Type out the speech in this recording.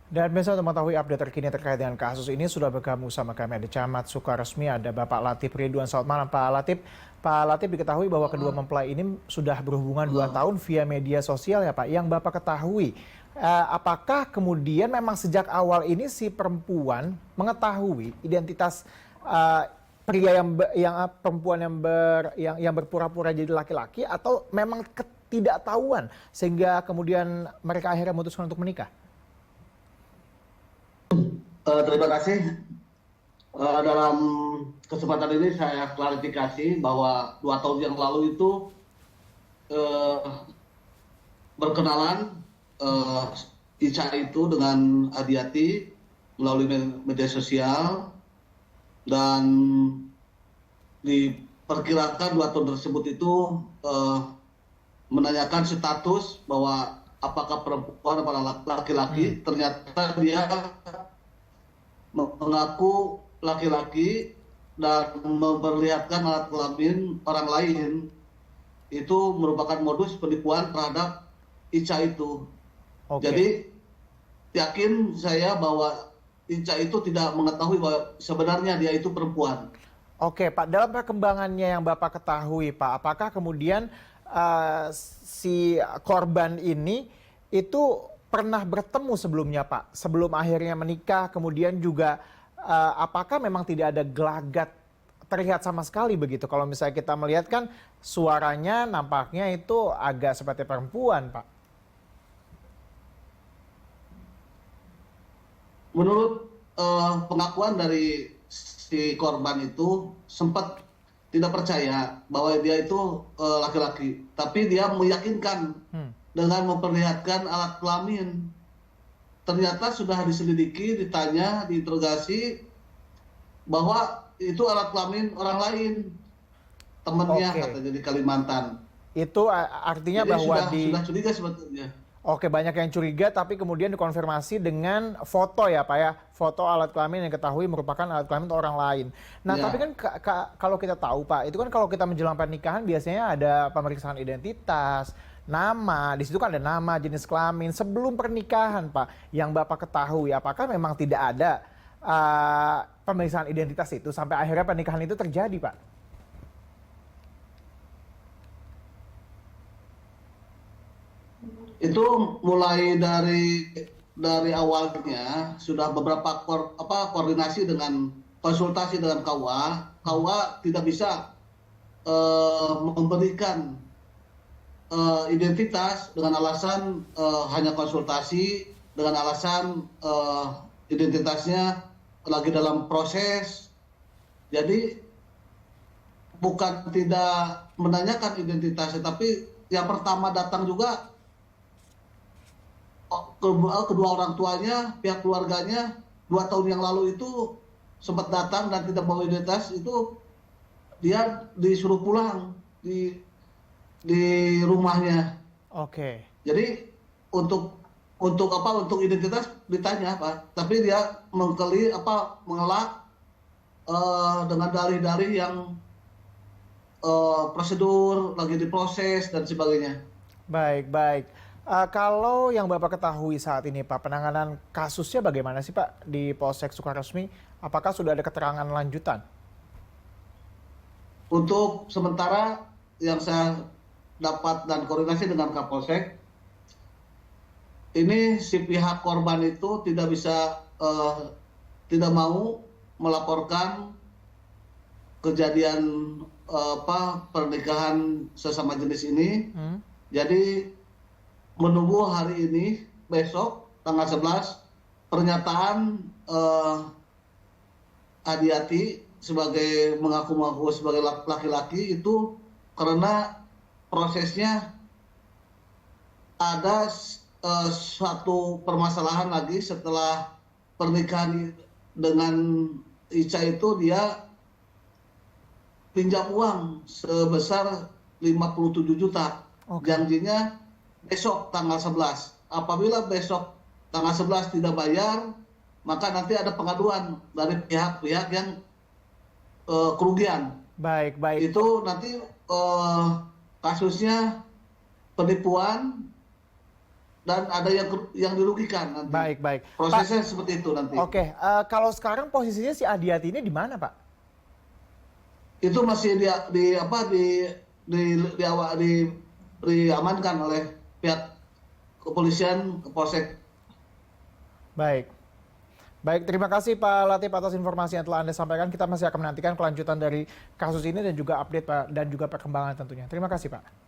Dan biasa untuk mengetahui update terkini terkait dengan kasus ini sudah bergabung sama kami ada Camat Sukaresmi, ada Bapak Latif Ridwan. Selamat malam Pak Latif. Pak Latif, diketahui bahwa kedua mempelai ini sudah berhubungan 2 Halo. tahun via media sosial ya Pak. Yang Bapak ketahui, apakah kemudian memang sejak awal ini si perempuan mengetahui identitas pria perempuan yang berpura-pura jadi laki-laki, atau memang ketidaktahuan sehingga kemudian mereka akhirnya memutuskan untuk menikah? Terima kasih. Dalam kesempatan ini saya klarifikasi bahwa 2 tahun yang lalu itu eh, berkenalan Ica itu dengan Adiati melalui media sosial, dan diperkirakan 2 tahun tersebut itu menanyakan status bahwa apakah perempuan atau laki-laki. Ternyata dia mengaku laki-laki dan memperlihatkan alat kelamin orang lain. Itu merupakan modus penipuan terhadap Ica itu. Oke. Jadi yakin saya bahwa Ica itu tidak mengetahui bahwa sebenarnya dia itu perempuan. Oke, Pak. Dalam perkembangannya yang Bapak ketahui, Pak, apakah kemudian si korban ini itu pernah bertemu sebelumnya, Pak? Sebelum akhirnya menikah, kemudian juga apakah memang tidak ada gelagat terlihat sama sekali begitu? Kalau misalnya kita melihat kan suaranya nampaknya itu agak seperti perempuan, Pak. Menurut pengakuan dari si korban itu, sempat tidak percaya bahwa dia itu laki-laki, tapi dia meyakinkan dengan memperlihatkan alat kelamin. Ternyata sudah diselidiki, ditanya, diinterogasi bahwa itu alat kelamin orang lain, temannya. Oke. Katanya di Kalimantan. Itu artinya Jadi bahwa sudah curiga sebetulnya. Oke, banyak yang curiga tapi kemudian dikonfirmasi dengan foto ya Pak ya. Foto alat kelamin yang ketahui merupakan alat kelamin untuk orang lain. Nah, Ya. tapi kan kalau kita tahu Pak, itu kan kalau kita menjelang pernikahan biasanya ada pemeriksaan identitas, nama, di situ kan ada nama, jenis kelamin sebelum pernikahan Pak. Yang Bapak ketahui, apakah memang tidak ada pemeriksaan identitas itu sampai akhirnya pernikahan itu terjadi Pak? Itu mulai dari awalnya sudah beberapa koordinasi dengan konsultasi dengan KUA. KUA tidak bisa memberikan identitas dengan alasan hanya konsultasi, dengan alasan identitasnya lagi dalam proses. Jadi bukan tidak menanyakan identitasnya, tapi yang pertama datang juga kedua orang tuanya, pihak keluarganya. 2 tahun yang lalu itu sempat datang dan tidak bawa identitas, itu dia disuruh pulang di rumahnya. Oke. Jadi untuk identitas ditanya Pak, tapi dia mengelak dengan dalih-dalih yang prosedur lagi diproses dan sebagainya. Baik, baik. Kalau yang Bapak ketahui saat ini Pak, penanganan kasusnya bagaimana sih Pak di Polsek Sukaresmi? Apakah sudah ada keterangan lanjutan? Untuk sementara yang saya dapat dan koordinasi dengan Kapolsek, ini si pihak korban itu tidak bisa, tidak mau melaporkan kejadian pernikahan sesama jenis ini. Jadi menunggu hari ini, besok tanggal 11, pernyataan Adiati sebagai mengaku-ngaku sebagai laki-laki itu, karena prosesnya ada suatu permasalahan lagi setelah pernikahan dengan Ica itu. Dia pinjam uang sebesar 57 juta. Oke. Janjinya besok tanggal 11. Apabila besok tanggal 11 tidak bayar, maka nanti ada pengaduan dari pihak-pihak yang kerugian. Baik, baik. Itu nanti kasusnya penipuan dan ada yang dirugikan nanti. Baik, baik. Prosesnya seperti itu nanti. Oke, kalau sekarang posisinya si Adiati ini di mana, Pak? Itu masih diamankan oleh pihak kepolisian, Polsek. Baik. Baik, terima kasih Pak Latif atas informasi yang telah Anda sampaikan. Kita masih akan menantikan kelanjutan dari kasus ini dan juga update Pak dan juga perkembangan tentunya. Terima kasih Pak.